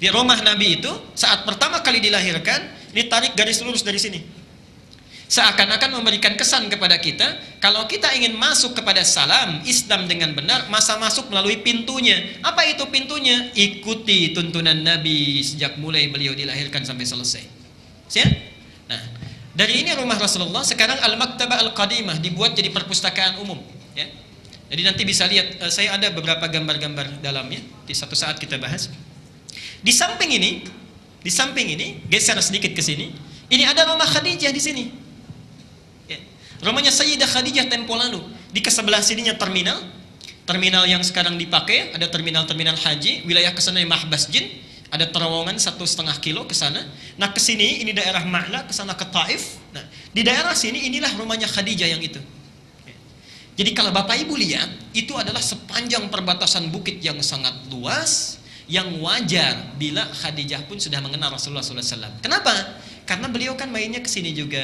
Di rumah Nabi itu saat pertama kali dilahirkan, ditarik garis lurus dari sini. Seakan-akan memberikan kesan kepada kita, kalau kita ingin masuk kepada salam Islam dengan benar, masa masuk melalui pintunya. Apa itu pintunya? Ikuti tuntunan Nabi sejak mulai beliau dilahirkan sampai selesai. Ya? Nah, dari ini rumah Rasulullah sekarang Al-Maktabah Al-Qadimah dibuat jadi perpustakaan umum. Ya? Jadi nanti bisa lihat, saya ada beberapa gambar-gambar dalamnya. Di satu saat kita bahas. Di samping ini, geser sedikit ke sini. Ini ada rumah Khadijah di sini. Rumahnya Sayyidah Khadijah tempo lalu. Di sebelah sininya terminal yang sekarang dipakai, ada terminal haji, wilayah kesana Mahbas Jin, ada terowongan 1,5 kilo ke sana. Nah ke sini ini daerah Ma'la, ke sana ke Taif. Nah di daerah sini inilah rumahnya Khadijah yang itu. Jadi kalau Bapak Ibu lihat, itu adalah sepanjang perbatasan bukit yang sangat luas, yang wajar bila Khadijah pun sudah mengenal Rasulullah SAW. Kenapa? Karena beliau kan mainnya ke sini juga.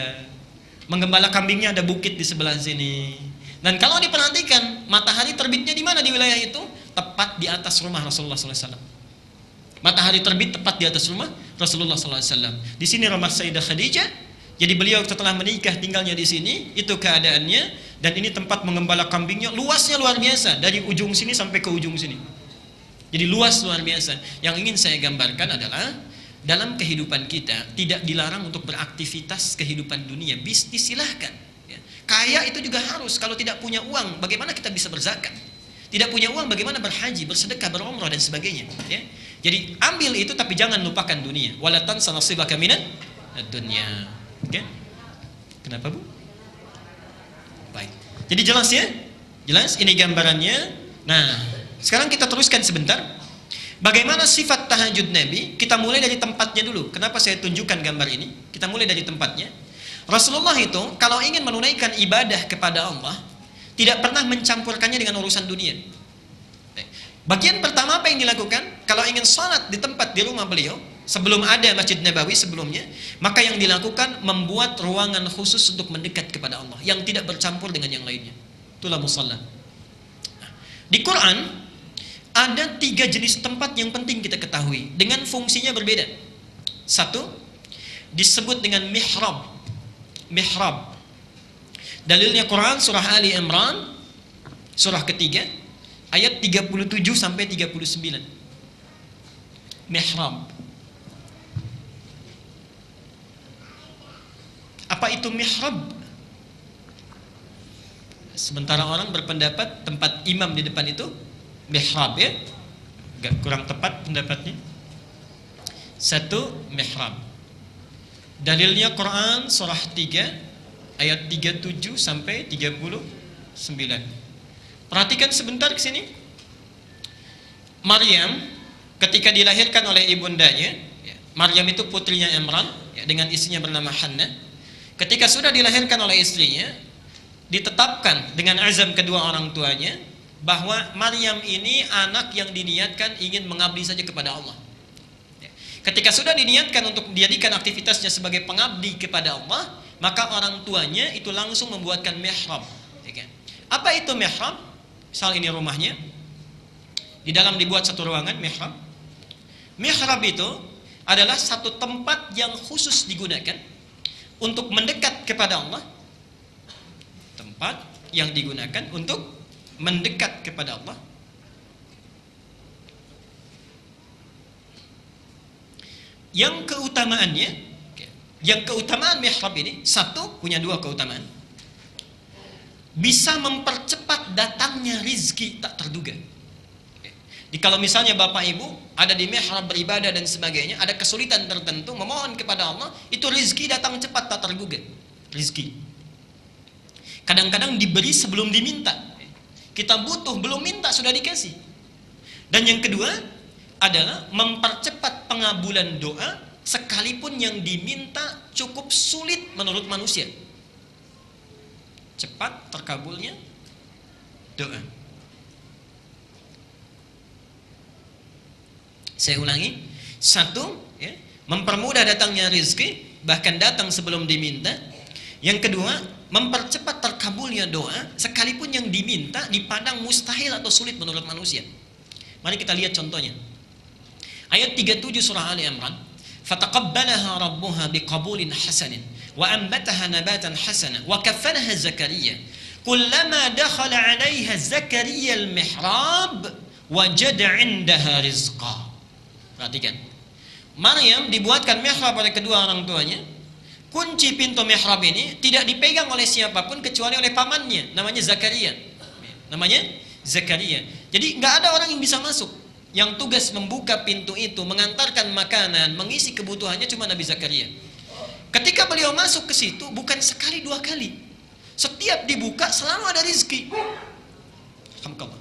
Menggembala kambingnya ada bukit di sebelah sini. Dan kalau diperhatikan, matahari terbitnya di mana di wilayah itu? Tepat di atas rumah Rasulullah SAW. Matahari terbit tepat di atas rumah Rasulullah SAW. Di sini rumah Sayyidah Khadijah. Jadi beliau setelah menikah tinggalnya di sini. Itu keadaannya. Dan ini tempat menggembala kambingnya. Luasnya luar biasa. Dari ujung sini sampai ke ujung sini. Jadi luas luar biasa. Yang ingin saya gambarkan adalah dalam kehidupan kita tidak dilarang untuk beraktivitas kehidupan dunia, bisnis silahkan. Ya. Kaya itu juga harus. Kalau tidak punya uang, bagaimana kita bisa berzakat? Tidak punya uang, bagaimana berhaji, bersedekah, berumrah dan sebagainya. Ya. Jadi ambil itu, tapi jangan lupakan dunia. Wala tansa nasibaka minad dunya. Oke? Kenapa Bu? Baik. Jadi jelas ya? Jelas? Ini gambarannya. Nah, sekarang kita teruskan sebentar. Bagaimana sifat tahajud Nabi? Kita mulai dari tempatnya dulu. Kenapa saya tunjukkan gambar ini? Kita mulai dari tempatnya. Rasulullah itu kalau ingin menunaikan ibadah kepada Allah, tidak pernah mencampurkannya dengan urusan dunia. Bagian pertama apa yang dilakukan? Kalau ingin salat di tempat di rumah beliau, sebelum ada Masjid Nabawi sebelumnya, maka yang dilakukan membuat ruangan khusus untuk mendekat kepada Allah, yang tidak bercampur dengan yang lainnya. Itulah musalla. Di Quran ada 3 jenis tempat yang penting kita ketahui dengan fungsinya berbeda. Satu, disebut dengan mihrab. Mihrab. Dalilnya Quran surah Ali Imran surah ketiga ayat 37 sampai 39. Mihrab. Apa itu mihrab? Sementara orang berpendapat tempat imam di depan itu mihrab, ya, agak kurang tepat pendapatnya. Satu, mihrab. Dalilnya Quran surah 3 ayat 37 sampai 39. Perhatikan sebentar ke sini. Maryam ketika dilahirkan oleh ibundanya, Maryam itu putrinya Imran, dengan istrinya bernama Hanna. Ketika sudah dilahirkan oleh istrinya, ditetapkan dengan azam kedua orang tuanya bahwa Maryam ini anak yang diniatkan ingin mengabdi saja kepada Allah. Ketika sudah diniatkan untuk dijadikan aktivitasnya sebagai pengabdi kepada Allah, maka orang tuanya itu langsung membuatkan mihrab. Apa itu mihrab? Misal ini rumahnya, di dalam dibuat satu ruangan mihrab. Mihrab itu adalah satu tempat yang khusus digunakan untuk mendekat kepada Allah. Tempat yang digunakan untuk mendekat kepada Allah. Yang keutamaan mihrab ini, satu, punya 2 keutamaan. Bisa mempercepat datangnya rizki tak terduga. Jadi kalau misalnya Bapak Ibu ada di mihrab beribadah dan sebagainya, ada kesulitan tertentu, memohon kepada Allah, itu rizki datang cepat tak terduga. Rizki kadang-kadang diberi sebelum diminta. Kita butuh, belum minta sudah dikasih. Dan yang kedua adalah mempercepat pengabulan doa, sekalipun yang diminta cukup sulit menurut manusia. Cepat terkabulnya doa. Saya ulangi. Satu, ya, mempermudah datangnya rezeki, bahkan datang sebelum diminta. Yang kedua, mempercepat terkabulnya doa, sekalipun yang diminta dipandang mustahil atau sulit menurut manusia. Mari kita lihat contohnya. Ayat 37 surah Ali Imran. Fataqabbalaha rabbuha biqabulin hasanin wa anbataha nabatan hasana wa kaffalaha Zakaria. Kullama dakhala 'alaiha Zakaria al-mihrab wajada 'indaha rizqa. Perhatikan. Maryam dibuatkan mihrab oleh kedua orang tuanya. Kunci pintu mihrab ini tidak dipegang oleh siapapun kecuali oleh pamannya, namanya Zakaria. Namanya Zakaria. Jadi nggak ada orang yang bisa masuk. Yang tugas membuka pintu itu, mengantarkan makanan, mengisi kebutuhannya cuma Nabi Zakaria. Ketika beliau masuk ke situ, bukan sekali dua kali. Setiap dibuka selalu ada rizki. Alhamdulillah.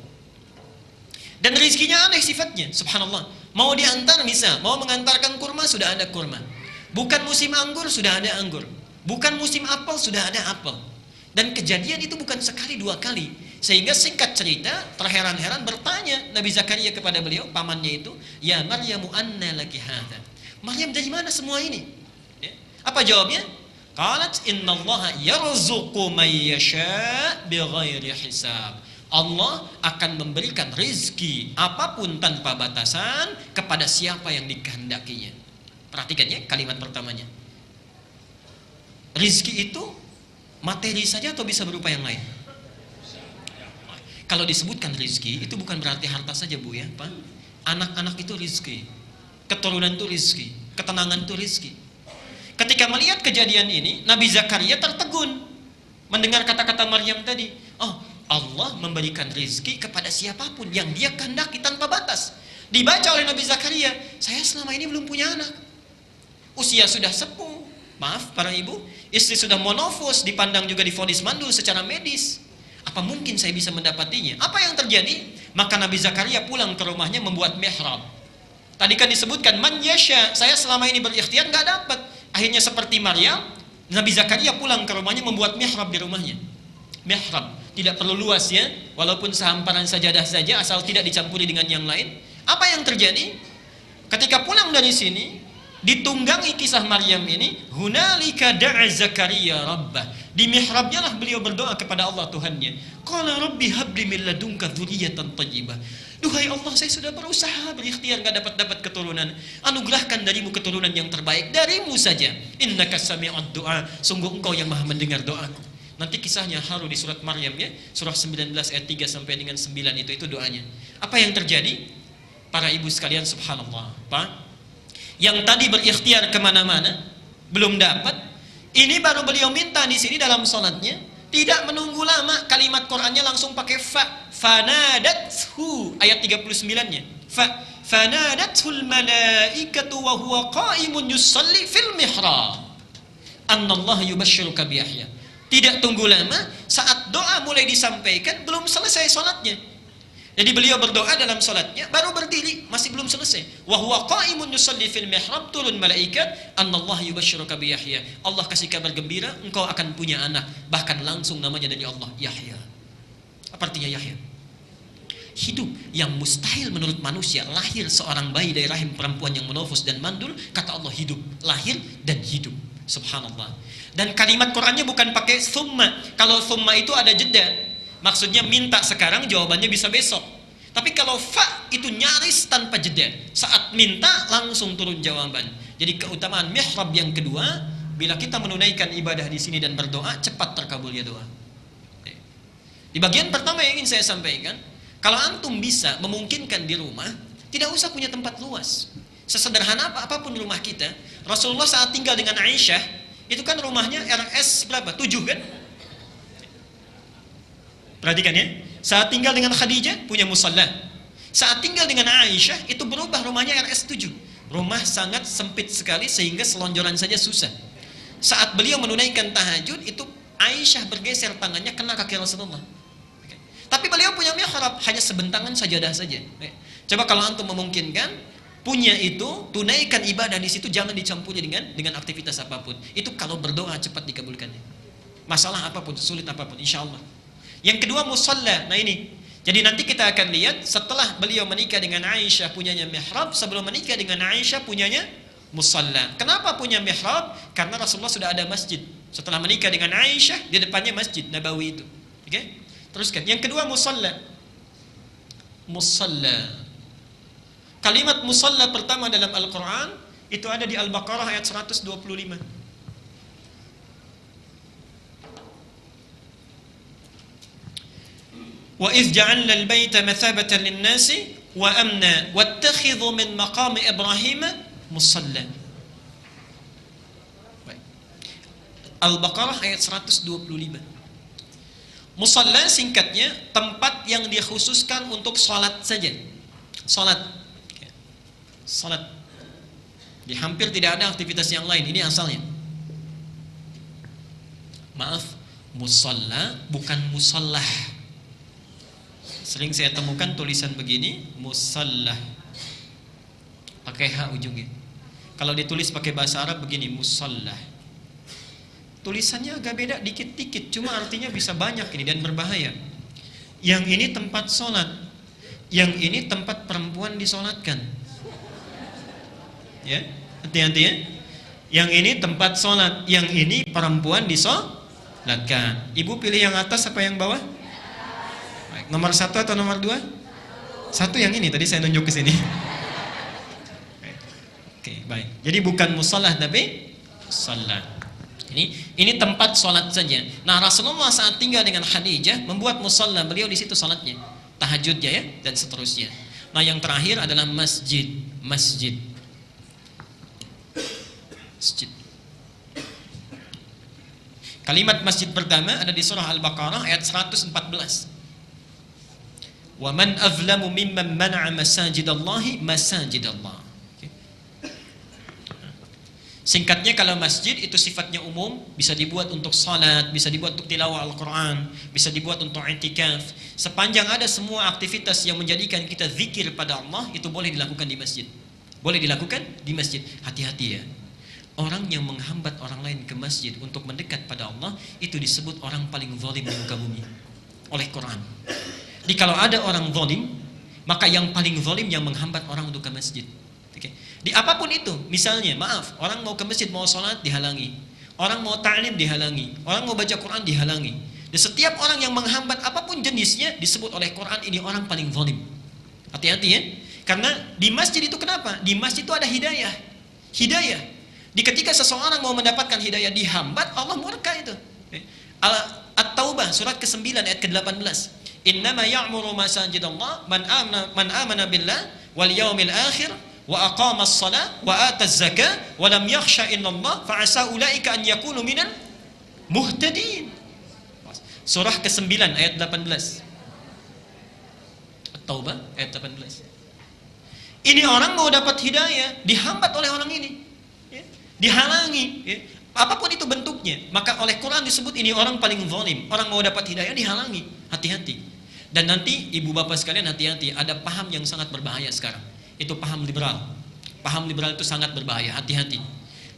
Dan rizkinya aneh sifatnya, subhanallah. Mau diantar bisa, mau mengantarkan kurma sudah ada kurma. Bukan musim anggur sudah ada anggur. Bukan musim apel sudah ada apel. Dan kejadian itu bukan sekali dua kali. Sehingga singkat cerita, terheran-heran bertanya Nabi Zakaria kepada beliau, pamannya itu, "Ya Maryamu anna laki hadza?" Maryam, dari mana semua ini? Ya. Apa jawabnya? Qalat innallaha yarzuqu may yasha' bighairi hisab. Allah akan memberikan rizki apapun tanpa batasan kepada siapa yang dikehendakinya. Perhatikan ya kalimat pertamanya. Rizki itu materi saja atau bisa berupa yang lain? Kalau disebutkan rizki, itu bukan berarti harta saja, Bu ya, Pak. Anak-anak itu rizki, keturunan itu rizki, ketenangan itu rizki. Ketika melihat kejadian ini, Nabi Zakaria tertegun mendengar kata-kata Maryam tadi. Oh, Allah memberikan rizki kepada siapapun yang dia kehendaki tanpa batas. Dibaca oleh Nabi Zakaria, saya selama ini belum punya anak. Usia sudah sepuh, maaf para ibu, istri sudah monofos, dipandang juga divonis mandul secara medis. Apa mungkin saya bisa mendapatinya? Apa yang terjadi? Maka Nabi Zakaria pulang ke rumahnya membuat mihrab. Tadi kan disebutkan man yasha, saya selama ini berikhtiar nggak dapat. Akhirnya seperti Maryam, Nabi Zakaria pulang ke rumahnya membuat mihrab di rumahnya. Mihrab tidak perlu luas ya, walaupun sehamparan sajadah saja asal tidak dicampuri dengan yang lain. Apa yang terjadi? Ketika pulang dari sini, ditunggangi kisah Maryam ini, hunalika da'a Zakaria rabbah. Di mihrabnya lah beliau berdoa kepada Allah Tuhannya. Qala rabbi habli min ladunka dzurriyyatan thayyibah. Duhai Allah, saya sudah berusaha berikhtiar enggak dapat keturunan. Anugerahkan darimu keturunan yang terbaik, darimu saja. Innaka sami'ud du'a. Sungguh engkau yang Maha mendengar doaku. Nanti kisahnya haru di surat Maryam ya, surah 19 ayat 3 sampai dengan 9 itu doanya. Apa yang terjadi? Para ibu sekalian subhanallah, Pak. Yang tadi berikhtiar kemana-mana belum dapat. Ini baru beliau minta di sini dalam salatnya, tidak menunggu lama, kalimat Qur'annya langsung pakai fa. Fanadathu ayat 39-nya. Fanadathul malaikatu wa huwa qa'imun yusalli fil mihrab. Annallaha yubashshiruka bi Yahya. Tidak tunggu lama, saat doa mulai disampaikan belum selesai salatnya. Jadi beliau berdoa dalam salatnya, baru berdiri, masih belum selesai. Wa huwa qa'imun yusalli fil mihrab, turun malaikat, "Anallahu yubashshiruka bi Yahya." Allah kasih kabar gembira, engkau akan punya anak, bahkan langsung namanya dari Allah, Yahya. Apa artinya Yahya? Hidup yang mustahil menurut manusia, lahir seorang bayi dari rahim perempuan yang menofos dan mandul, kata Allah hidup, lahir dan hidup. Subhanallah. Dan kalimat Qur'annya bukan pakai thumma. Kalau thumma itu ada jeda. Maksudnya minta sekarang, jawabannya bisa besok. Tapi kalau fa itu nyaris tanpa jeda. Saat minta langsung turun jawaban. Jadi keutamaan mihrab yang kedua, bila kita menunaikan ibadah di sini dan berdoa, cepat terkabulnya doa. Di bagian pertama yang ingin saya sampaikan, kalau antum bisa memungkinkan di rumah, tidak usah punya tempat luas. Sesederhana apapun rumah kita, Rasulullah saat tinggal dengan Aisyah, itu kan rumahnya RS berapa? 7 kan? Perhatikan ya, saat tinggal dengan Khadijah punya musalla. Saat tinggal dengan Aisyah itu berubah rumahnya RS7. Rumah sangat sempit sekali sehingga selonjoran saja susah. Saat beliau menunaikan tahajud itu Aisyah bergeser tangannya kena kaki Rasulullah. Tapi beliau punya mihrab, hanya sebentangan sajadah saja. Coba kalau antum memungkinkan punya itu, tunaikan ibadah di situ, jangan dicampuri dengan aktivitas apapun. Itu kalau berdoa cepat dikabulkannya. Masalah apapun, sulit apapun, insya Allah. Yang kedua musalla. Nah ini, jadi nanti kita akan lihat setelah beliau menikah dengan Aisyah punyanya mihrab, sebelum menikah dengan Aisyah punyanya musalla. Kenapa punya mihrab? Karena Rasulullah sudah ada masjid. Setelah menikah dengan Aisyah, di depannya masjid Nabawi itu. Oke? Teruskan. Yang kedua musalla. Musalla. Kalimat musalla pertama dalam Al-Quran itu ada di Al-Baqarah ayat 125. Wa idh ja'alna al-baita mathabatan lin-nasi wa amna wattakhidhu min maqami Ibrahim musalla. Al-Baqarah ayat 125. Musalla singkatnya tempat yang dikhususkan untuk salat saja. Salat. Salat. Di hampir tidak ada aktivitas yang lain. Ini asalnya. Maaf, musalla bukan musallah. Sering saya temukan tulisan begini, musallah. Pakai H ujungnya. Kalau ditulis pakai bahasa Arab begini, musallah. Tulisannya agak beda dikit-dikit, cuma artinya bisa banyak ini dan berbahaya. Yang ini tempat sholat, yang ini tempat perempuan disolatkan. Ya, hati-hati ya. Yang ini tempat sholat, yang ini perempuan disolatkan. Ibu pilih yang atas apa yang bawah? Baik, nomor 1 atau nomor 2? 1 yang ini, tadi saya nunjuk ke sini. Oke, baik. Jadi bukan musallah tapi salat. Ini tempat sholat saja. Nah, Rasulullah saat tinggal dengan Khadijah membuat musalla, beliau di situ sholatnya, tahajudnya ya, dan seterusnya. Nah, yang terakhir adalah masjid. Masjid. Kalimat masjid pertama ada di surah Al-Baqarah ayat 114. Wa man azlamu mimman mana'a masajidallahi masajidallah. Singkatnya, kalau masjid itu sifatnya umum, bisa dibuat untuk salat, bisa dibuat untuk tilawah Al-Quran, bisa dibuat untuk i'tikaf. Sepanjang ada semua aktivitas yang menjadikan kita zikir pada Allah, itu boleh dilakukan di masjid. Boleh dilakukan di masjid. Hati-hati ya. Orang yang menghambat orang lain ke masjid untuk mendekat pada Allah, itu disebut orang paling zalim di muka bumi oleh Quran. Jadi kalau ada orang zalim, maka yang paling zalim yang menghambat orang untuk ke masjid. Okay. Di apapun itu, misalnya, maaf, orang mau ke masjid, mau sholat, dihalangi. Orang mau ta'lim, dihalangi. Orang mau baca Quran, dihalangi. Dan setiap orang yang menghambat apapun jenisnya, disebut oleh Quran, ini orang paling zalim. Hati-hati ya. Karena di masjid itu kenapa? Di masjid itu ada hidayah. Hidayah. Di ketika seseorang mau mendapatkan hidayah dihambat, Allah murka itu. At-Taubah, surat ke-9, ayat ke-18. Innama ya'muru masajidallah man amana billah wal yawmil akhir wa aqama as-salat wa ata az-zakah wa lam yakhsha illallah fa asa ulaika an yakunu minal muhtadin. Surah ke-9 ayat 18. At-Taubah ayat 18. Ini orang mau dapat hidayah dihambat oleh orang ini. Ya. Dihalangi, ya. Apapun itu bentuknya, maka oleh Quran disebut ini orang paling zalim. Orang mau dapat hidayah dihalangi. Hati-hati. Dan nanti ibu bapak sekalian hati-hati, ada paham yang sangat berbahaya sekarang. Itu paham liberal. Paham liberal itu sangat berbahaya, hati-hati.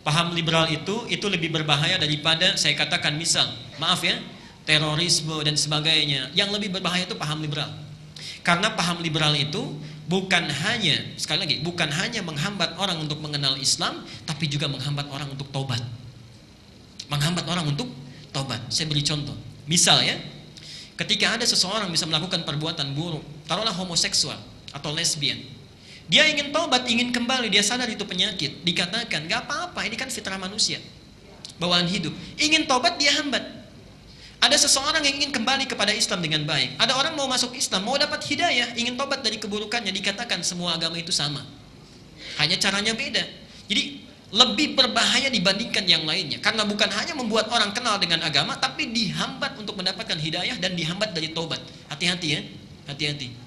Paham liberal itu lebih berbahaya daripada, saya katakan misal, maaf ya, terorisme dan sebagainya. Yang lebih berbahaya itu paham liberal. Karena paham liberal itu bukan hanya, sekali lagi, bukan hanya menghambat orang untuk mengenal Islam, tapi juga menghambat orang untuk taubat. Menghambat orang untuk taubat. Saya beri contoh. Misal ya, ketika ada seseorang bisa melakukan perbuatan buruk, taruhlah homoseksual atau lesbian. Dia ingin taubat, ingin kembali, dia sadar itu penyakit. Dikatakan, gak apa-apa, ini kan fitrah manusia, bawaan hidup. Ingin taubat, dia hambat. Ada seseorang yang ingin kembali kepada Islam dengan baik. Ada orang mau masuk Islam, mau dapat hidayah, ingin taubat dari keburukannya. Dikatakan semua agama itu sama, hanya caranya beda. Jadi lebih berbahaya dibandingkan yang lainnya. Karena bukan hanya membuat orang kenal dengan agama, tapi dihambat untuk mendapatkan hidayah dan dihambat dari taubat. Hati-hati ya, hati-hati.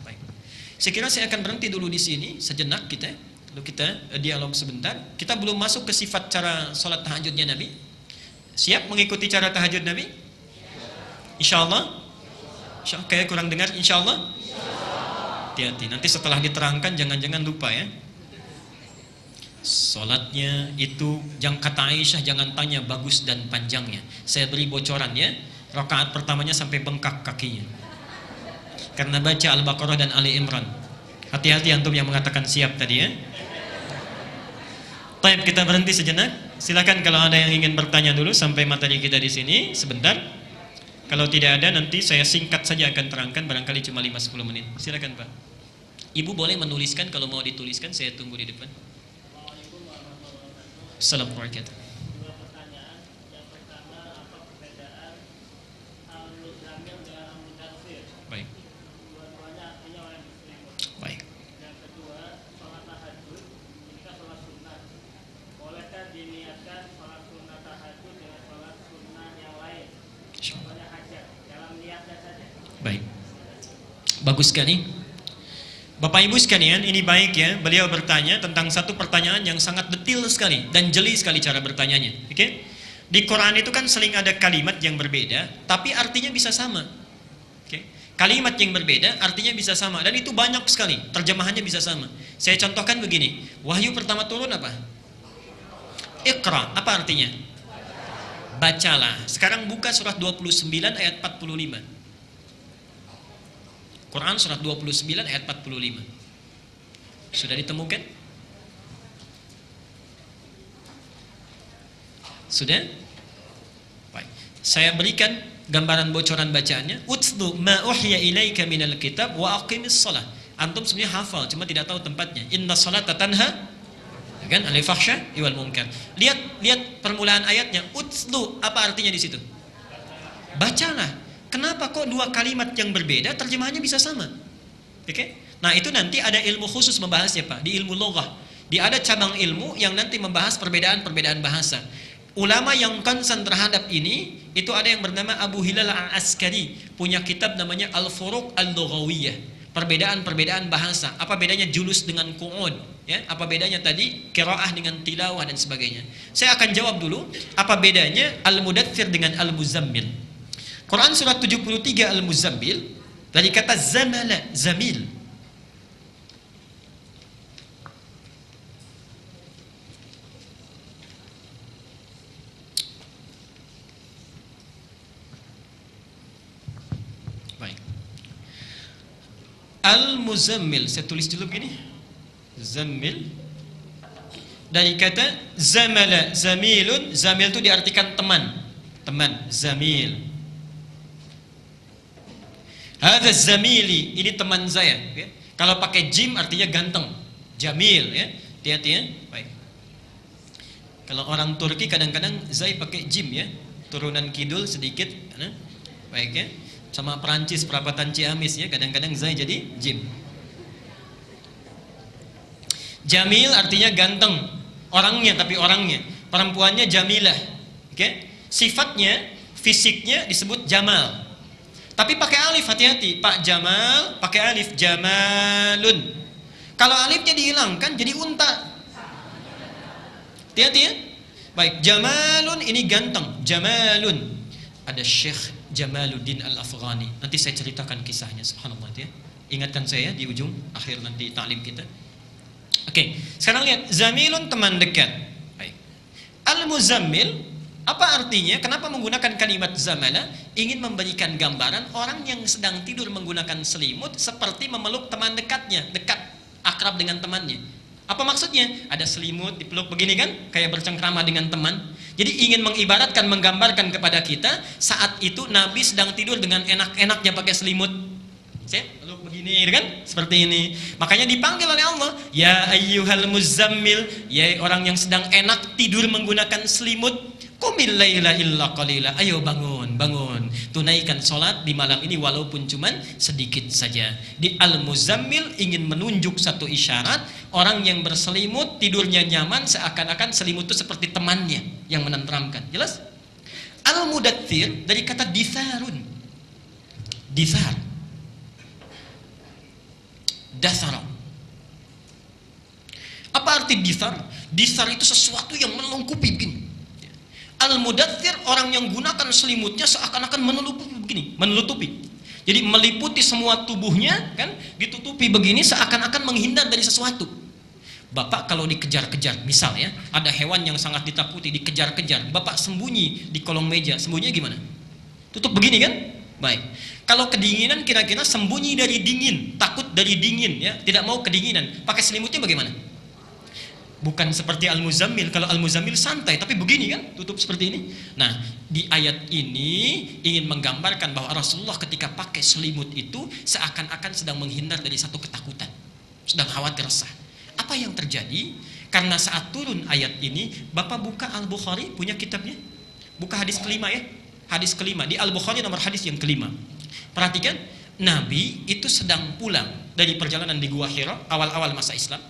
Saya kira saya akan berhenti dulu di sini sejenak kita, lalu kita dialog sebentar. Kita belum masuk ke sifat cara sholat tahajudnya Nabi. Siap mengikuti cara tahajud Nabi? Insyaallah. Kayak kurang dengar insyaallah. Hati-hati. Nanti setelah diterangkan jangan-jangan lupa ya. Sholatnya itu, kata Aisyah, jangan tanya bagus dan panjangnya. Saya beri bocoran ya. Rakaat pertamanya sampai bengkak kakinya. Karena baca Al-Baqarah dan Ali Imran. Hati-hati antum yang mengatakan siap tadi ya. Baik, kita berhenti sejenak. Silakan kalau ada yang ingin bertanya dulu sampai materi kita di sini sebentar. Kalau tidak ada nanti saya singkat saja akan terangkan, barangkali cuma 5-10 menit. Silakan Pak. Ibu boleh menuliskan kalau mau dituliskan, saya tunggu di depan. Assalamualaikum warahmatullahi wabarakatuh. Dua pertanyaan. Yang pertama, apa perbedaan al-muzammil dengan al-mudaththir? Baik. Dua-duanya artinya orang yang berselimut. Baik. Yang kedua, sholat tahajud. Ini kan sholat sunnah. Bolehkah diniatkan sholat sunnah tahajud dengan sholat sunnah yang lain? Contohnya hajat. Dalam niatnya saja. Baik. Bagus sekali. Bapak Ibu sekalian, ini baik ya. Beliau bertanya tentang satu pertanyaan yang sangat detail sekali dan jeli sekali cara bertanyanya. Oke? Di Quran itu kan sering ada kalimat yang berbeda, tapi artinya bisa sama. Oke? Kalimat yang berbeda artinya bisa sama dan itu banyak sekali. Terjemahannya bisa sama. Saya contohkan begini. Wahyu pertama turun apa? Iqra. Apa artinya? Bacalah. Sekarang buka surat 29 ayat 45. Quran surat 29 ayat 45. Sudah ditemukan? Sudah? Baik. Saya berikan gambaran bocoran bacaannya. Utlu ma uhya ilaika minal kitab wa aqimis shalah. Antum sebenarnya hafal, cuma tidak tahu tempatnya. Inna sholata tanha, kan? Anil fahsya wal munkar. Lihat permulaan ayatnya. Utlu, apa artinya di situ? Bacalah. Kenapa kok dua kalimat yang berbeda terjemahannya bisa sama? Oke? Nah, itu nanti ada ilmu khusus membahasnya, Pak, di ilmu loghah. Ada cabang ilmu yang nanti membahas perbedaan-perbedaan bahasa. Ulama yang concern terhadap ini, itu ada yang bernama Abu Hilal Al-Askari, punya kitab namanya Al-Furuq Al-Lughawiyah. Perbedaan-perbedaan bahasa. Apa bedanya julus dengan qu'ud? Ya, apa bedanya tadi qiraah dengan tilawah dan sebagainya. Saya akan jawab dulu, apa bedanya Al-Mudaththir dengan Al-Muzammil. Quran surat 73 Al-Muzammil dari kata zamala, zamil. Baik. Al-Muzammil, saya tulis dulu begini. Zammil dari kata zamala, zamilun. Zamil itu diartikan teman. Teman, zamil. Hadza zamili, ini teman saya. Ya. Kalau pakai jim artinya ganteng, jamil. Ya, hati-hati ya. Baik. Kalau orang Turki kadang-kadang zai pakai jim ya, turunan kidul sedikit. Ya. Baik ya. Sama Perancis perapatan Ciamis ya, kadang-kadang zai jadi jim. Jamil artinya ganteng, orangnya tapi orangnya. Perempuannya jamilah. Oke? Sifatnya, fisiknya disebut jamal. Tapi pakai alif, hati-hati. Pak Jamal pakai alif, jamalun. Kalau alifnya dihilangkan jadi unta. Hati-hati ya. Baik, jamalun ini ganteng, jamalun. Ada Syekh Jamaluddin Al-Afghani. Nanti saya ceritakan kisahnya, subhanallah ya. Ingatkan saya di ujung akhir nanti taklim kita. Oke, sekarang lihat zamilun, teman dekat. Baik. Al-Muzammil, apa artinya? Kenapa menggunakan kalimat zamana? Ingin memberikan gambaran orang yang sedang tidur menggunakan selimut seperti memeluk teman dekatnya, dekat, akrab dengan temannya. Apa maksudnya? Ada selimut dipeluk begini kan? Kayak bercengkrama dengan teman. Jadi ingin mengibaratkan, menggambarkan kepada kita saat itu Nabi sedang tidur dengan enak-enaknya pakai selimut. Saya peluk begini kan? Seperti ini. Makanya dipanggil oleh Allah, ya ayyuhal muzammil, ya orang yang sedang enak tidur menggunakan selimut. Qumil laila illa qalila. Ayo bangun, bangun. Tunaikan sholat di malam ini walaupun cuman sedikit saja. Di Al-Muzammil ingin menunjuk satu isyarat, orang yang berselimut tidurnya nyaman seakan-akan selimut itu seperti temannya yang menenteramkan. Jelas? Al-Mudaththir dari kata ditharun. Dithar. Dathara. Apa arti dithar? Dithar itu sesuatu yang melengkupi begini. Al-Mudaththir orang yang gunakan selimutnya seakan-akan menutupi. Jadi meliputi semua tubuhnya kan, ditutupi begini seakan-akan menghindar dari sesuatu. Bapak kalau dikejar-kejar, misal ya, ada hewan yang sangat ditakuti dikejar-kejar, Bapak sembunyi di kolong meja, sembunyinya gimana? Tutup begini kan? Baik. Kalau kedinginan kira-kira sembunyi dari dingin, takut dari dingin ya, tidak mau kedinginan, pakai selimutnya bagaimana? Bukan seperti Al-Muzammil. Kalau Al-Muzammil santai, tapi begini kan, tutup seperti ini. Nah, di ayat ini ingin menggambarkan bahwa Rasulullah ketika pakai selimut itu seakan-akan sedang menghindar dari satu ketakutan. sedang khawatir resah. Apa yang terjadi? Karena saat turun ayat ini, Bapak buka Al-Bukhari, punya kitabnya. Buka hadis kelima ya. Hadis kelima di Al-Bukhari, nomor hadis yang kelima. Perhatikan, Nabi itu sedang pulang dari perjalanan di Gua Hira awal-awal masa Islam.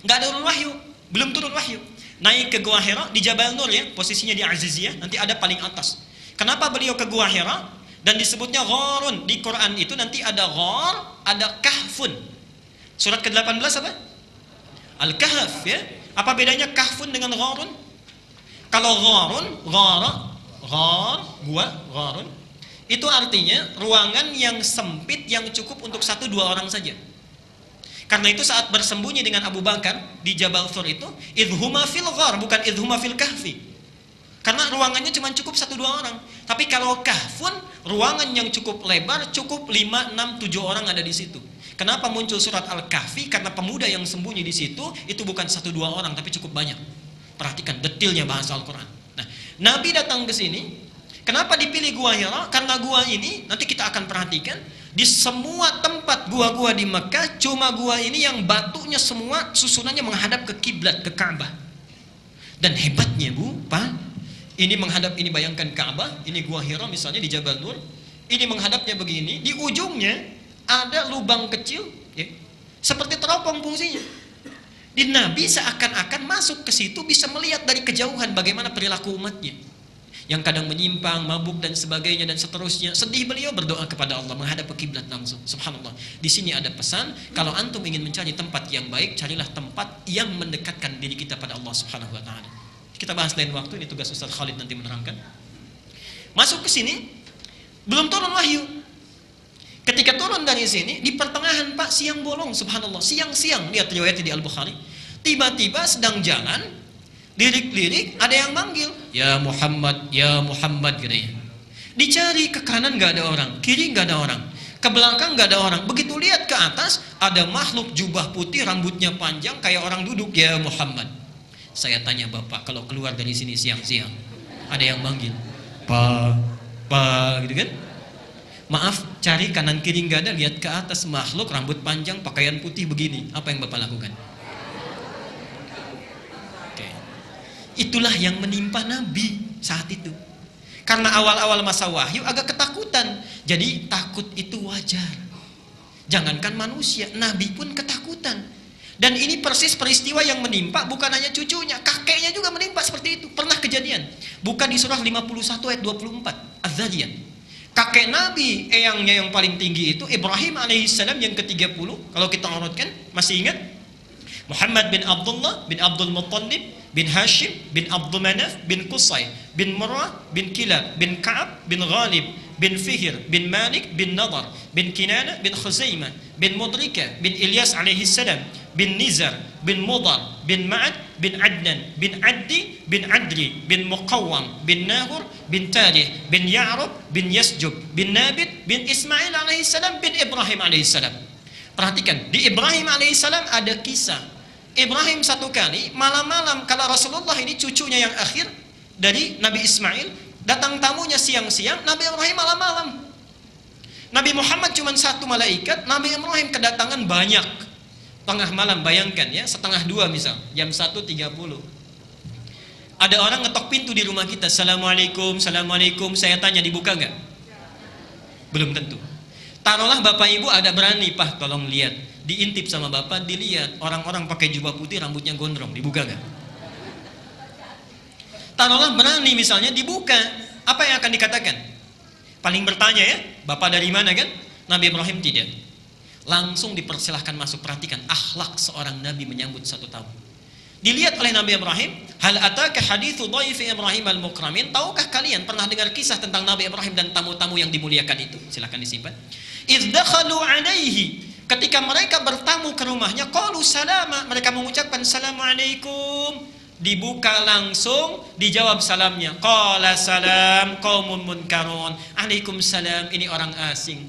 Nggak ada turun wahyu, belum turun wahyu. Naik ke Gua Hira di Jabal Nur ya, posisinya di Aziziyah, nanti ada paling atas. Kenapa beliau ke Gua Hira? Dan disebutnya gharun. Di Quran itu nanti ada ghar, ada kahfun. Surat ke-18 apa? Al-Kahf ya. Apa bedanya kahfun dengan gharun? Kalau gharun, gua, gharun, itu artinya ruangan yang sempit yang cukup untuk 1-2 orang saja. Karena itu saat bersembunyi dengan Abu Bakar di Jabal Thur itu, idhuma fil ghar, bukan idhuma fil kahfi. Karena ruangannya cuma cukup 1-2 orang. Tapi kalau kahfun, ruangan yang cukup lebar, cukup 5, 6, 7 orang ada di situ. Kenapa muncul surat Al-Kahfi? Karena pemuda yang sembunyi di situ itu bukan 1-2 orang, tapi cukup banyak. Perhatikan detailnya bahasa Al-Quran. Nah, Nabi datang ke sini. Kenapa dipilih Gua Hira? Karena gua ini nanti kita akan perhatikan di semua tempat gua-gua di Mekah, cuma gua ini yang batunya semua susunannya menghadap ke kiblat, ke Ka'bah. Dan hebatnya Bu, Pak, ini menghadap, ini bayangkan Ka'bah, ini Gua Hira misalnya di Jabal Nur, ini menghadapnya begini, di ujungnya ada lubang kecil ya, seperti teropong fungsinya. Di Nabi seakan-akan masuk ke situ bisa melihat dari kejauhan bagaimana perilaku umatnya yang kadang menyimpang, mabuk dan sebagainya dan seterusnya. Sedih beliau berdoa kepada Allah menghadap ke kiblat langsung. Subhanallah. Di sini ada pesan, kalau antum ingin mencari tempat yang baik, carilah tempat yang mendekatkan diri kita pada Allah Subhanahu wa taala. Kita bahas lain waktu, ini tugas Ustaz Khalid nanti menerangkan. Masuk ke sini belum turun wahyu. Ketika turun dari sini, di pertengahan Pak, siang bolong, subhanallah, siang-siang, lihat riwayatnya di Al-Bukhari. Tiba-tiba sedang jalan, lirik-lirik, ada yang manggil, ya Muhammad, katanya. Dicari ke kanan nggak ada orang, kiri nggak ada orang, ke belakang nggak ada orang. Begitu lihat ke atas, ada makhluk jubah putih, rambutnya panjang, kayak orang duduk, ya Muhammad. Saya tanya Bapak, kalau keluar dari sini siang-siang, ada yang manggil, Pak, gitu kan? Maaf, cari kanan kiri nggak ada, lihat ke atas, makhluk rambut panjang, pakaian putih begini. Apa yang Bapak lakukan? Oke. Itulah yang menimpa Nabi saat itu. Karena awal-awal masa wahyu agak ketakutan. Jadi takut itu wajar. Jangankan manusia, Nabi pun ketakutan. Dan ini persis peristiwa yang menimpa bukan hanya cucunya, kakeknya juga menimpa seperti itu. Pernah kejadian. Buka di surah 51 ayat 24, Az-Zariyat. Kakek Nabi, eyangnya yang paling tinggi itu Ibrahim alaihissalam yang ke-30. Kalau kita urutkan, masih ingat? Muhammad bin Abdullah bin Abdul Muttalib bin Hashim bin Abdul Manaf bin Qusay bin Murrah bin Kilab bin Ka'ab bin Ghalib bin Fihr bin Malik bin Nadar bin Kinana bin Khuzaimah bin Mudrika bin Ilyas alaihissalam bin Nizar bin Mudar bin Ma'ad bin Adnan bin Addi bin Adri bin Muqawwam bin Nahur bin Tarih bin Ya'rub bin Yasjub bin Nabit bin Ismail alaihissalam bin Ibrahim alaihissalam. Perhatikan, di Ibrahim alaihissalam ada kisah. Ibrahim satu kali malam-malam, kalau Rasulullah ini cucunya yang akhir dari Nabi Ismail, datang tamunya siang-siang, Nabi Ibrahim malam-malam. Nabi Muhammad cuma satu malaikat, Nabi Ibrahim kedatangan banyak. Tengah malam, bayangkan ya, 1:30 misal, jam 1:30. Ada orang ngetok pintu di rumah kita, Assalamualaikum, Assalamualaikum, saya tanya dibuka nggak? Belum tentu. Taruhlah Bapak Ibu ada berani, Pak tolong lihat, diintip sama Bapak, dilihat orang-orang pakai jubah putih, rambutnya gondrong, dibuka nggak? Taruhlah berani misalnya dibuka, apa yang akan dikatakan? Paling bertanya ya, Bapak dari mana kan? Nabi Ibrahim tidak. Langsung dipersilahkan masuk. Perhatikan akhlak seorang Nabi menyambut satu tamu. Dilihat oleh Nabi Ibrahim, hal ataka hadithu dhaifi Ibrahim al-mukramin, tahukah kalian pernah dengar kisah tentang Nabi Ibrahim dan tamu-tamu yang dimuliakan itu? Silakan disimpan. Idz dakhalu alaihi, ketika mereka bertamu ke rumahnya, qalu salama, mereka mengucapkan assalamualaikum, dibuka langsung, dijawab salamnya, qala salam qaumun munkarun, alaikumussalam, ini orang asing.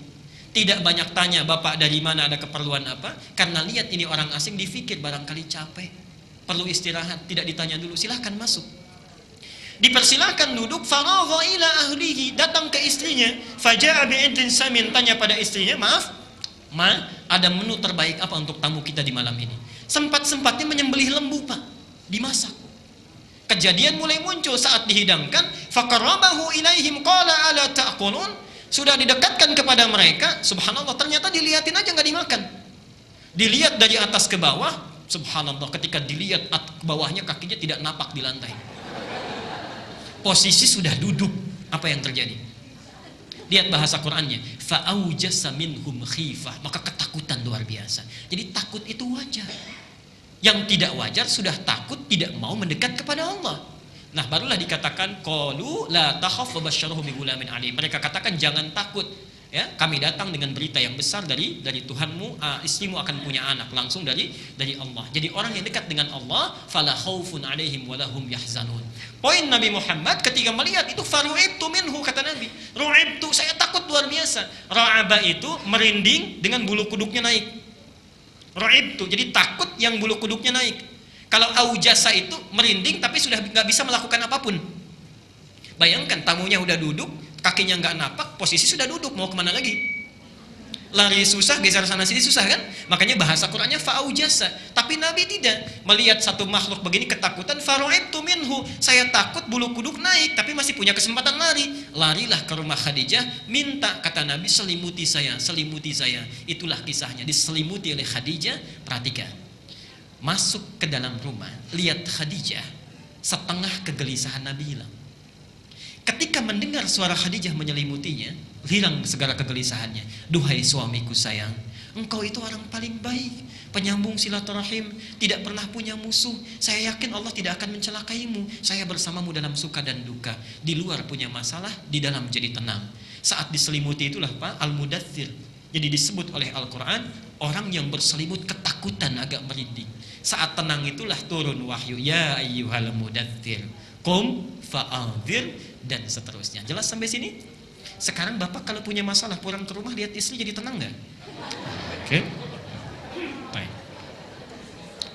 Tidak banyak tanya, Bapak dari mana, ada keperluan apa? Karena lihat ini orang asing, difikir barangkali capek, perlu istirahat, tidak ditanya dulu, silahkan masuk. Dipersilahkan duduk, faragha ila ahlihi, datang ke istrinya, faja'a bi'idlin samin, tanya pada istrinya, maaf, Ma, ada menu terbaik apa untuk tamu kita di malam ini? Sempat-sempatnya menyembelih lembu, Pak, dimasak. Kejadian mulai muncul saat dihidangkan, faqarrabahu ilaihim qala ala ta'kulun. Sudah didekatkan kepada mereka, subhanallah, ternyata dilihatin aja nggak dimakan. Dilihat dari atas ke bawah, subhanallah, ketika dilihat ke bawahnya kakinya tidak napak di lantai. Posisi sudah duduk, apa yang terjadi? Lihat bahasa Qur'annya, fa'aujasa minhum khifah, maka ketakutan luar biasa. Jadi takut itu wajar. Yang tidak wajar sudah takut, tidak mau mendekat kepada Allah. Nah, barulah dikatakan qalu la takhaf wa basyyaruhu bi ghulamin alim. Mereka katakan jangan takut. Ya, kami datang dengan berita yang besar dari Tuhanmu, istrimu akan punya anak langsung dari Allah. Jadi orang yang dekat dengan Allah, fala khaufun alaihim wa lahum yahzanun. Poin Nabi Muhammad ketika melihat itu, faru'ibtu minhu, kata Nabi. Ru'ibtu, saya takut luar biasa. Ra'aba itu merinding dengan bulu kuduknya naik. Ru'ibtu, jadi takut yang bulu kuduknya naik. Kalau aujasa itu merinding tapi sudah nggak bisa melakukan apapun. Bayangkan tamunya udah duduk, kakinya nggak napak, posisi sudah duduk, mau kemana lagi? Lari susah, geser sana sini susah kan? Makanya bahasa Qur'annya fa'aujasa. Tapi Nabi tidak, melihat satu makhluk begini ketakutan, faru'ibtu minhu, saya takut bulu kuduk naik, tapi masih punya kesempatan lari. Larilah ke rumah Khadijah, minta, kata Nabi, selimuti saya, selimuti saya. Itulah kisahnya, diselimuti oleh Khadijah. Perhatikan, masuk ke dalam rumah, lihat Khadijah, setengah kegelisahan Nabi hilang. Ketika mendengar suara Khadijah menyelimutinya, hilang segala kegelisahannya. Duhai suamiku sayang, engkau itu orang paling baik, penyambung silaturahim, tidak pernah punya musuh. Saya yakin Allah tidak akan mencelakaimu. Saya bersamamu dalam suka dan duka. Di luar punya masalah, di dalam jadi tenang. Saat diselimuti itulah Pak, Al-Mudaththir. Jadi disebut oleh Al-Quran, orang yang berselimut ketakutan agak merinding. Saat tenang itulah turun wahyu, ya ayyuhal mudaththir, qum fa'anzir, dan seterusnya. Jelas sampai sini? Sekarang Bapak kalau punya masalah pulang ke rumah lihat istri jadi tenang nggak? Oke. Baik.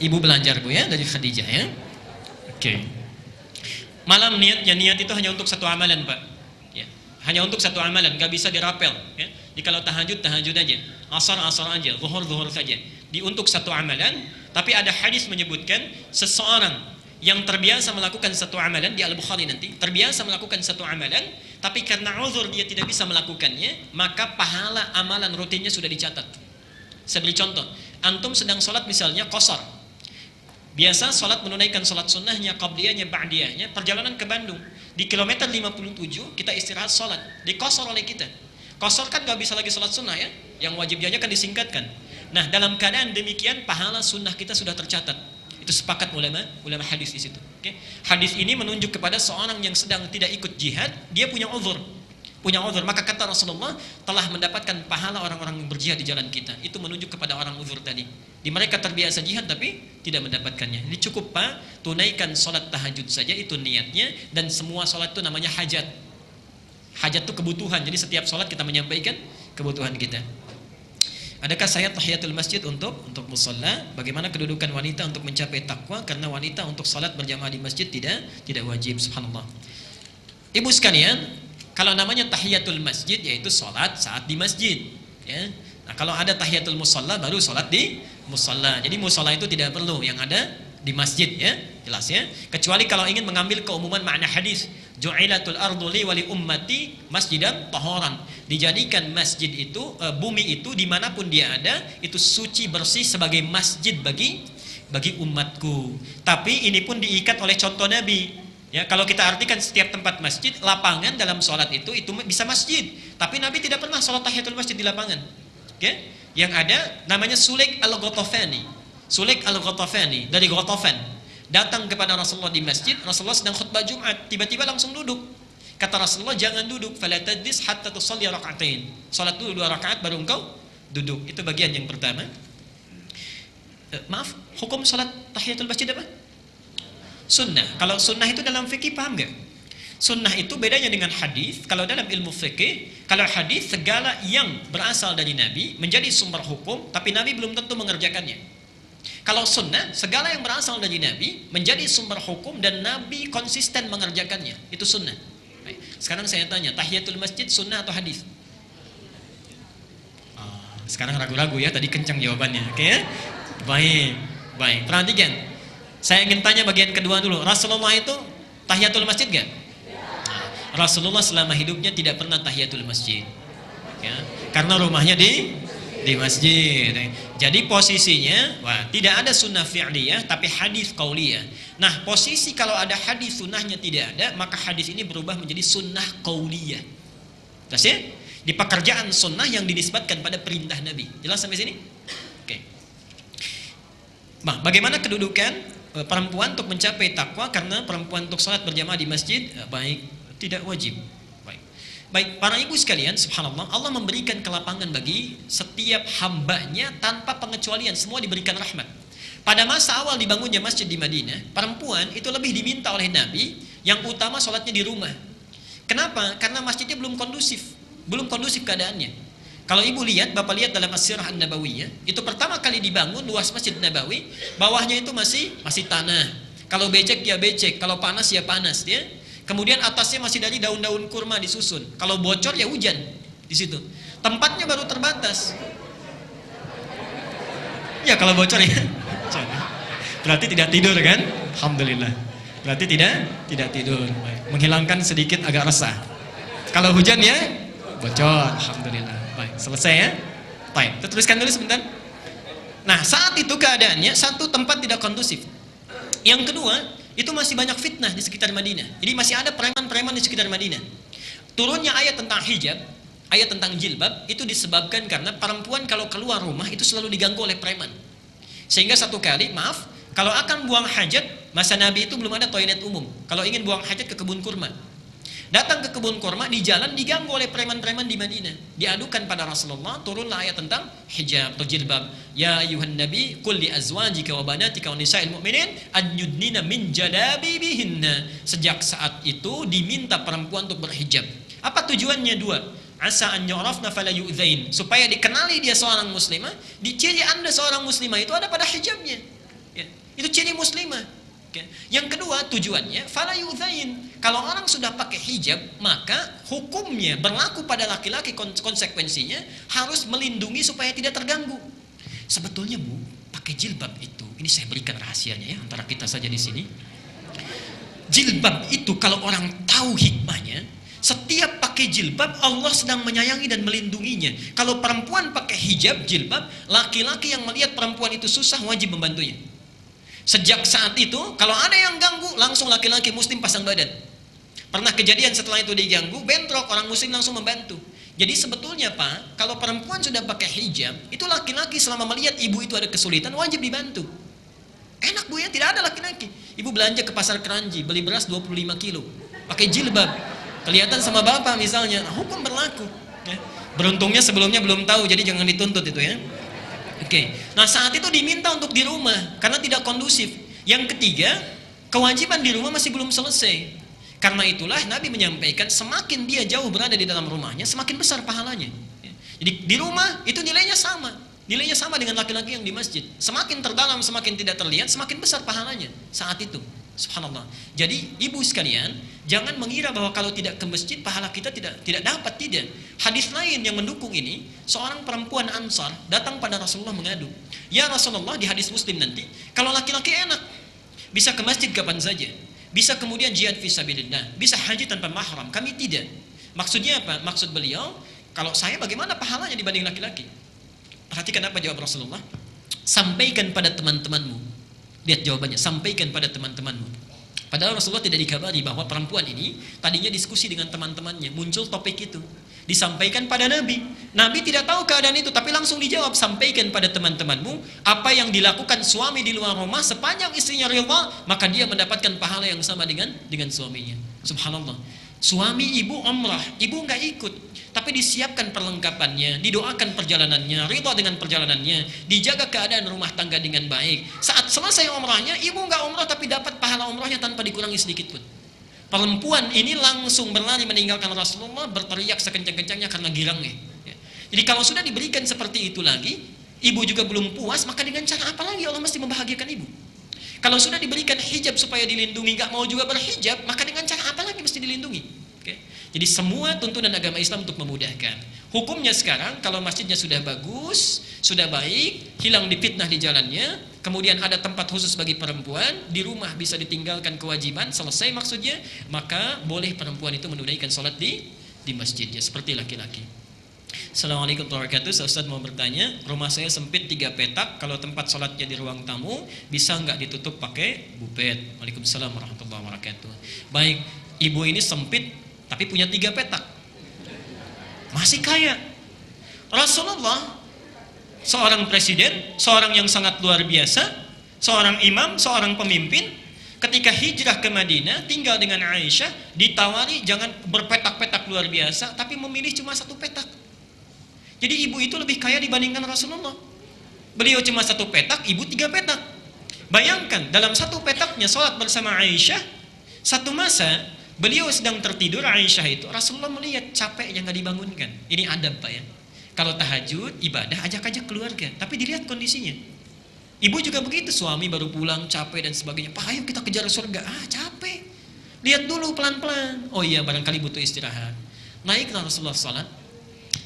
Ibu belajar Bu ya dari Khadijah ya. Oke. Malam niat itu hanya untuk satu amalan Pak. Ya. Hanya untuk satu amalan, nggak bisa dirapel. Ya. Jadi kalau tahajud aja, asar aja, zuhur saja. Untuk satu amalan. Tapi ada hadis menyebutkan seseorang yang terbiasa melakukan satu amalan, di Al-Bukhari nanti, terbiasa melakukan satu amalan, tapi karena uzur dia tidak bisa melakukannya, maka pahala amalan rutinnya sudah dicatat. Saya beri contoh, antum sedang sholat misalnya qashar, biasa sholat menunaikan sholat sunnahnya, qabliyahnya, ba'diyahnya, perjalanan ke Bandung, di kilometer 57 kita istirahat sholat, di qashar oleh kita. Qashar kan gak bisa lagi sholat sunnah ya, yang wajibnya kan disingkatkan. Nah, dalam keadaan demikian pahala sunnah kita sudah tercatat. Itu sepakat ulama hadis di situ. Okay? Hadis ini menunjuk kepada seorang yang sedang tidak ikut jihad, dia punya uzur. Maka kata Rasulullah, telah mendapatkan pahala orang-orang yang berjihad di jalan kita. Itu menunjuk kepada orang uzur tadi. Di mereka terbiasa jihad tapi tidak mendapatkannya. Jadi cukup Pak, tunaikan sholat tahajud saja, itu niatnya. Dan semua sholat itu namanya hajat. Hajat itu kebutuhan. Jadi setiap sholat kita menyampaikan kebutuhan kita. Adakah saya tahiyatul masjid untuk musalla? Bagaimana kedudukan wanita untuk mencapai takwa? Karena wanita untuk salat berjamaah di masjid tidak wajib, subhanallah. Ibu sekalian, kalau namanya tahiyatul masjid yaitu salat saat di masjid, ya. Nah, kalau ada tahiyatul musalla baru salat di musalla. Jadi musalla itu tidak perlu yang ada di masjid ya, jelas ya. Kecuali kalau ingin mengambil keumuman makna hadis, ju'ilatul ardu li wa li ummati masjidan taharan. Dijadikan masjid itu, bumi itu dimanapun dia ada, itu suci bersih sebagai masjid bagi umatku. Tapi ini pun diikat oleh contoh Nabi. Ya, kalau kita artikan setiap tempat masjid, lapangan dalam sholat itu bisa masjid. Tapi Nabi tidak pernah sholat tahiyatul masjid di lapangan. Okay? Yang ada namanya Sulaik al-Ghatafani. Sulaik al-Ghatafani dari Ghatafan datang kepada Rasulullah di masjid. Rasulullah sedang khutbah Jumat, tiba-tiba langsung duduk. Kata Rasulullah, jangan duduk, fala tadlis hatta tusalli raka'atain. Salat dulu 2 rakaat baru engkau duduk. Itu bagian yang pertama. Maaf, hukum salat tahiyatul masjid apa? Sunnah. Kalau sunnah itu dalam fikih paham enggak? Sunnah itu bedanya dengan hadis. Kalau dalam ilmu fikih, kalau hadis segala yang berasal dari Nabi menjadi sumber hukum, tapi Nabi belum tentu mengerjakannya. Kalau sunnah, segala yang berasal dari Nabi menjadi sumber hukum dan Nabi konsisten mengerjakannya. Itu sunnah. Baik. Sekarang saya tanya, tahiyatul masjid sunnah atau hadis? Sekarang ragu-ragu ya, tadi kencang jawabannya. Oke ya? Baik, baik. Perhatikan. Saya ingin tanya bagian kedua dulu. Rasulullah itu tahiyatul masjid gak? Nah, Rasulullah selama hidupnya tidak pernah tahiyatul masjid. Ya, karena rumahnya di masjid. Jadi posisinya, wah, tidak ada sunnah fi'liyah tapi hadis qauliyah. Nah, posisi kalau ada hadis sunnahnya tidak ada, maka hadis ini berubah menjadi sunnah qauliyah. Jelas ya? Di pekerjaan sunnah yang dinisbatkan pada perintah Nabi. Jelas sampai sini? Oke. Nah, bagaimana kedudukan perempuan untuk mencapai takwa? Karena perempuan untuk salat berjamaah di masjid baik, tidak wajib. Baik, para ibu sekalian, subhanallah, Allah memberikan kelapangan bagi setiap hambanya tanpa pengecualian, semua diberikan rahmat. Pada masa awal dibangunnya masjid di Madinah, perempuan itu lebih diminta oleh Nabi, yang utama sholatnya di rumah. Kenapa? Karena masjidnya belum kondusif keadaannya. Kalau ibu lihat, bapak lihat dalam As-Sirah An-Nabawiyah, itu pertama kali dibangun luas Masjid Nabawi, bawahnya itu masih tanah. Kalau becek ya becek, kalau panas ya panas, ya. Kemudian atasnya masih dari daun-daun kurma disusun. Kalau bocor ya hujan di situ. Tempatnya baru terbatas. Ya kalau bocor ya. Berarti tidak tidur kan? Alhamdulillah. Berarti tidak tidur. Menghilangkan sedikit agak resah. Kalau hujan ya bocor. Alhamdulillah. Baik, selesai ya. Baik, kita teruskan dulu sebentar. Nah, saat itu keadaannya satu tempat tidak kondusif. Yang kedua, itu masih banyak fitnah di sekitar Madinah. Jadi masih ada preman-preman di sekitar Madinah. Turunnya ayat tentang hijab, ayat tentang jilbab, itu disebabkan karena perempuan kalau keluar rumah itu selalu diganggu oleh preman. Sehingga satu kali, maaf, kalau akan buang hajat, masa Nabi itu belum ada toilet umum. Kalau ingin buang hajat ke kebun kurma, datang ke kebun kurma, di jalan diganggu oleh preman-preman di Madinah. Diadukan pada Rasulullah, turunlah ayat tentang hijab atau jilbab. Ya ayuhan nabi, qul li azwajika wa banatika wa nisa'il mu'minin an yudnina min jalabibihinna. Sejak saat itu diminta perempuan untuk berhijab. Apa tujuannya? Dua. Asa an yu'rafna fala yu'dzain. Supaya dikenali dia seorang muslimah. Di ciri Anda seorang muslimah itu ada pada hijabnya. Ya. Itu ciri muslimah. Yang kedua tujuannya fala yu'dzain. Kalau orang sudah pakai hijab, maka hukumnya berlaku pada laki-laki, konsekuensinya harus melindungi supaya tidak terganggu. Sebetulnya Bu, pakai jilbab itu, ini saya berikan rahasianya ya antara kita saja di sini. Jilbab itu kalau orang tahu hikmahnya, setiap pakai jilbab Allah sedang menyayangi dan melindunginya. Kalau perempuan pakai hijab jilbab, laki-laki yang melihat perempuan itu susah wajib membantunya. Sejak saat itu, kalau ada yang ganggu, langsung laki-laki muslim pasang badan. Pernah kejadian setelah itu diganggu, bentrok, orang muslim langsung membantu. Jadi sebetulnya Pak, kalau perempuan sudah pakai hijab, itu laki-laki selama melihat ibu itu ada kesulitan, wajib dibantu. Enak Bu ya, tidak ada laki-laki. Ibu belanja ke pasar Keranji, beli beras 25 kilo, pakai jilbab. Kelihatan sama bapak misalnya, hukum berlaku. Ya. Beruntungnya sebelumnya belum tahu, jadi jangan dituntut itu ya. Oke. Nah saat itu diminta untuk di rumah karena tidak kondusif. Yang ketiga, kewajiban di rumah masih belum selesai. Karena itulah Nabi menyampaikan semakin dia jauh berada di dalam rumahnya, semakin besar pahalanya. Jadi di rumah itu nilainya sama dengan laki-laki yang di masjid. Semakin terdalam, semakin tidak terlihat, semakin besar pahalanya saat itu. Subhanallah. Jadi ibu sekalian, jangan mengira bahwa kalau tidak ke masjid pahala kita tidak dapat, tidak. Hadis lain yang mendukung ini, seorang perempuan Ansar datang pada Rasulullah mengadu. Ya Rasulullah, di hadis Muslim nanti, kalau laki-laki enak, bisa ke masjid kapan saja, bisa kemudian jihad fisabilillah, bisa haji tanpa mahram, kami tidak. Maksudnya apa? Maksud beliau, kalau saya bagaimana pahalanya dibanding laki-laki? Perhatikan apa jawab Rasulullah. Sampaikan pada teman-temanmu. Lihat jawabannya, sampaikan pada teman-temanmu. Padahal Rasulullah tidak dikabari bahwa perempuan ini tadinya diskusi dengan teman-temannya, muncul topik itu, disampaikan pada Nabi. Nabi tidak tahu keadaan itu, tapi langsung dijawab, sampaikan pada teman-temanmu apa yang dilakukan suami di luar rumah, sepanjang istrinya rela, maka dia mendapatkan pahala yang sama dengan suaminya. Subhanallah. Suami ibu umrah, ibu nggak ikut, tapi disiapkan perlengkapannya, didoakan perjalanannya, ridha dengan perjalanannya, dijaga keadaan rumah tangga dengan baik. Saat selesai umrahnya, ibu nggak umrah tapi dapat pahala umrahnya tanpa dikurangi sedikit pun. Perempuan ini langsung berlari meninggalkan Rasulullah, berteriak sekencang-kencangnya karena girangnya. Jadi kalau sudah diberikan seperti itu lagi, ibu juga belum puas, maka dengan cara apa lagi Allah mesti membahagiakan ibu? Kalau sudah diberikan hijab supaya dilindungi, nggak mau juga berhijab, maka dengan cara apa lagi mesti dilindungi? Jadi semua tuntunan agama Islam untuk memudahkan. Hukumnya sekarang kalau masjidnya sudah bagus, sudah baik, hilang difitnah di jalannya, kemudian ada tempat khusus bagi perempuan, di rumah bisa ditinggalkan kewajiban, selesai maksudnya, maka boleh perempuan itu menunaikan sholat di masjidnya seperti laki-laki. Assalamualaikum warahmatullahi wabarakatuh. Ustaz mau bertanya, rumah saya sempit 3 petak, kalau tempat sholatnya di ruang tamu bisa nggak ditutup pakai bupet? Waalaikumsalam warahmatullahi wabarakatuh. Baik, ibu ini sempit tapi punya 3 petak, masih kaya. Rasulullah seorang presiden, seorang yang sangat luar biasa, seorang imam, seorang pemimpin, ketika hijrah ke Madinah tinggal dengan Aisyah, ditawari jangan berpetak-petak luar biasa, tapi memilih cuma 1 petak. Jadi ibu itu lebih kaya dibandingkan Rasulullah. Beliau cuma 1 petak, ibu 3 petak. Bayangkan dalam 1 petaknya sholat bersama Aisyah. Satu masa beliau sedang tertidur, Aisyah itu, Rasulullah melihat capek yang gak dibangunkan. Ini adab Pak ya. Kalau tahajud, ibadah, ajak-ajak keluarga, tapi dilihat kondisinya. Ibu juga begitu, suami baru pulang, capek dan sebagainya. Pak ayo kita kejar surga. Capek. Lihat dulu pelan-pelan. Oh iya, barangkali butuh istirahat. Naiklah Rasulullah salat.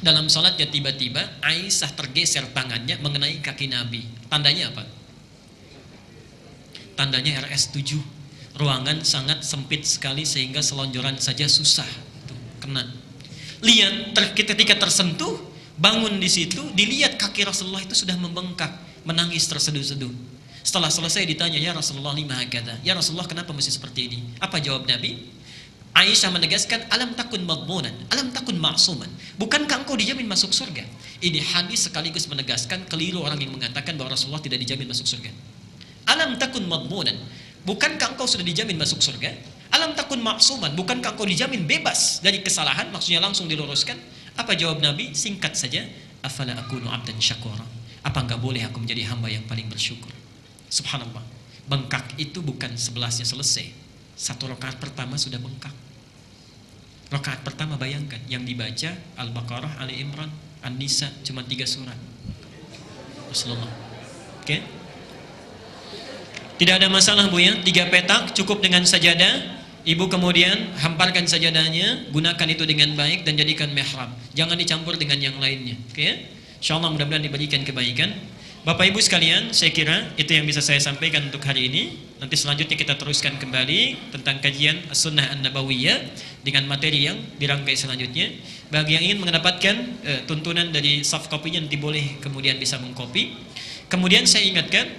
Dalam salatnya tiba-tiba Aisyah tergeser tangannya mengenai kaki Nabi. Tandanya apa? Tandanya RS7. Ruangan sangat sempit sekali sehingga selonjoran saja susah. Tuh, kena. Lihat ketika tersentuh, bangun di situ, dilihat kaki Rasulullah itu sudah membengkak, menangis terseduh-seduh. Setelah selesai ditanya, ya Rasulullah lima hakadha. Ya Rasulullah kenapa mesti seperti ini? Apa jawab Nabi? Aisyah menegaskan, alam takun madmunan, alam takun ma'suman. Bukankah engkau dijamin masuk surga? Ini hadis sekaligus menegaskan keliru orang yang mengatakan bahwa Rasulullah tidak dijamin masuk surga. Alam takun madmunan, bukankah engkau sudah dijamin masuk surga? Alam takun ma'suman, bukankah engkau dijamin bebas dari kesalahan? Maksudnya langsung diluruskan. Apa jawab Nabi? Singkat saja, afala akunu abdan syakura. Apa enggak boleh aku menjadi hamba yang paling bersyukur? Subhanallah. Bengkak itu bukan 11-nya selesai. 1 rakaat pertama sudah bengkak. Rakaat pertama bayangkan yang dibaca Al-Baqarah, Ali Imran, An-Nisa, cuma 3 surat. Rasulullah. Oke? Tidak ada masalah Bu ya, 3 petak cukup dengan sajadah. Ibu kemudian hamparkan sajadahnya, gunakan itu dengan baik dan jadikan mihrab. Jangan dicampur dengan yang lainnya. Oke? Insyaallah mudah-mudahan diberikan kebaikan. Bapak Ibu sekalian, saya kira itu yang bisa saya sampaikan untuk hari ini. Nanti selanjutnya kita teruskan kembali tentang kajian As-Sunnah An-Nabawiyah dengan materi yang dirangkai selanjutnya. Bagi yang ingin mendapatkan tuntunan dari soft copy-nya, nanti boleh kemudian bisa mengcopy. Kemudian saya ingatkan,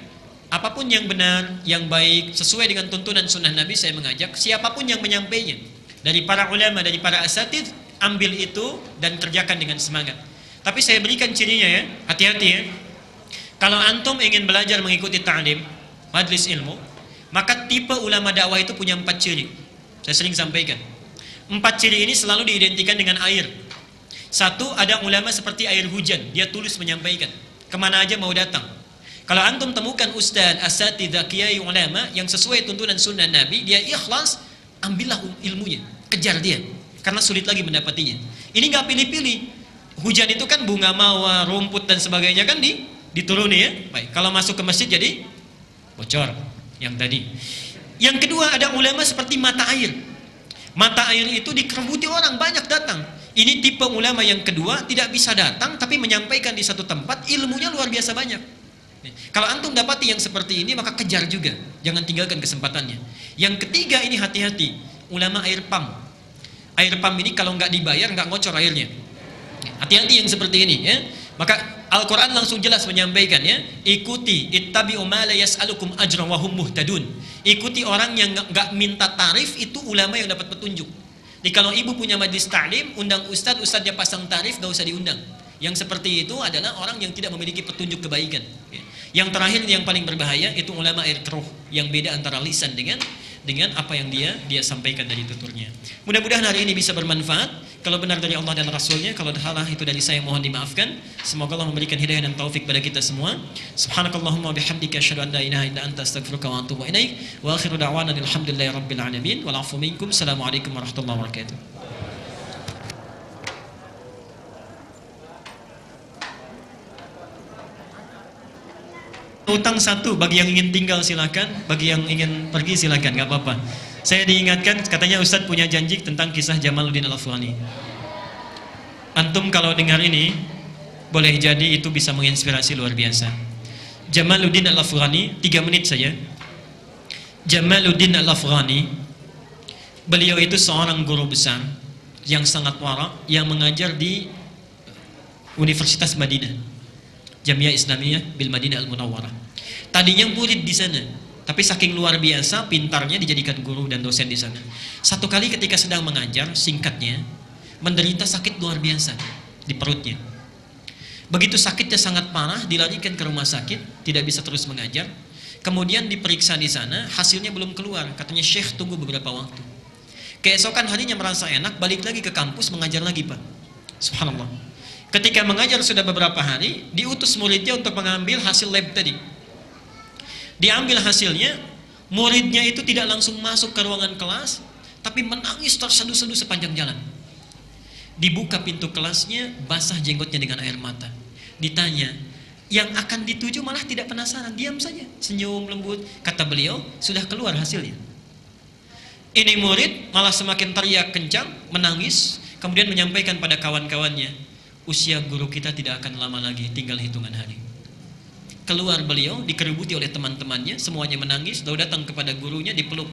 apapun yang benar, yang baik, sesuai dengan tuntunan sunnah Nabi, saya mengajak siapapun yang menyampaikannya, dari para ulama, dari para asatidz, ambil itu dan kerjakan dengan semangat. Tapi saya berikan cirinya ya, hati-hati ya. Kalau antum ingin belajar mengikuti ta'lim, majlis ilmu, maka tipe ulama dakwah itu punya 4 ciri. Saya sering sampaikan. 4 ciri ini selalu diidentikan dengan air. 1, ada ulama seperti air hujan, dia tulus menyampaikan, kemana aja mau datang. Kalau antum temukan ustaz, asatidz, kiai, ulama yang sesuai tuntunan sunnah Nabi, dia ikhlas, ambillah ilmunya, kejar dia, karena sulit lagi mendapatinya. Ini nggak pilih-pilih. Hujan itu kan bunga mawar, rumput dan sebagainya kan dituruni ya. Baik, kalau masuk ke masjid jadi bocor yang tadi. Yang kedua, ada ulama seperti mata air. Mata air itu dikerebuti orang, banyak datang. Ini tipe ulama yang kedua, tidak bisa datang tapi menyampaikan di satu tempat, ilmunya luar biasa banyak. Kalau antum dapati yang seperti ini, maka kejar juga, jangan tinggalkan kesempatannya. Yang ketiga, ini hati-hati, ulama air pump. Air pump ini kalau nggak dibayar nggak ngocor airnya. Hati-hati yang seperti ini ya. Maka Al-Quran langsung jelas menyampaikan ya, ikuti ittabi'u ma la yas'alukum ajran wa hum muhtadun. Ikuti orang yang enggak minta tarif, itu ulama yang dapat petunjuk. Jadi kalau ibu punya majlis ta'lim, undang ustadznya pasang tarif, enggak usah diundang. Yang seperti itu adalah orang yang tidak memiliki petunjuk kebaikan. Yang terakhir yang paling berbahaya itu ulama air keruh, yang beda antara lisan dengan apa yang dia sampaikan dari tuturnya. Mudah-mudahan hari ini bisa bermanfaat. Kalau benar dari Allah dan Rasulnya, kalau salah itu dari saya, mohon dimaafkan. Semoga Allah memberikan hidayah dan taufik pada kita semua. Subhanakallahumma bihamdika asyhadu an la ilaha illa anta astaghfiruka wa atubu ilaik. Wa akhiru da'wana alhamdulillahi rabbil alamin. Wal 'afwu minkum. Assalamualaikum warahmatullahi wabarakatuh. Utang 1, bagi yang ingin tinggal silakan, bagi yang ingin pergi silakan, nggak apa-apa. Saya diingatkan, katanya Ustadz punya janji tentang kisah Jamaluddin Al-Afghani. Antum kalau dengar ini, boleh jadi itu bisa menginspirasi luar biasa. Jamaluddin Al-Afghani, 3 menit saja. Jamaluddin Al-Afghani, beliau itu seorang guru besar yang sangat wara, yang mengajar di Universitas Madinah, Jamiah Islamiyah bil Madinah Al-Munawwarah. Tadinya murid di sana, tapi saking luar biasa pintarnya dijadikan guru dan dosen di sana. Satu kali ketika sedang mengajar, singkatnya, menderita sakit luar biasa di perutnya. Begitu sakitnya sangat parah, dilarikan ke rumah sakit, tidak bisa terus mengajar. Kemudian diperiksa di sana, hasilnya belum keluar. Katanya, Syekh tunggu beberapa waktu. Keesokan harinya merasa enak, balik lagi ke kampus mengajar lagi, Pak. Subhanallah. Ketika mengajar sudah beberapa hari, diutus muridnya untuk mengambil hasil lab tadi. Diambil hasilnya, muridnya itu tidak langsung masuk ke ruangan kelas, tapi menangis terseduh-seduh sepanjang jalan. Dibuka pintu kelasnya, basah jenggotnya dengan air mata. Ditanya, yang akan dituju malah tidak penasaran, diam saja, senyum lembut. Kata beliau, sudah keluar hasilnya. Ini murid malah semakin teriak kencang, menangis, kemudian menyampaikan pada kawan-kawannya, usia guru kita tidak akan lama lagi, tinggal hitungan hari. Keluar beliau, dikerubuti oleh teman-temannya, semuanya menangis, lalu datang kepada gurunya, dipeluk.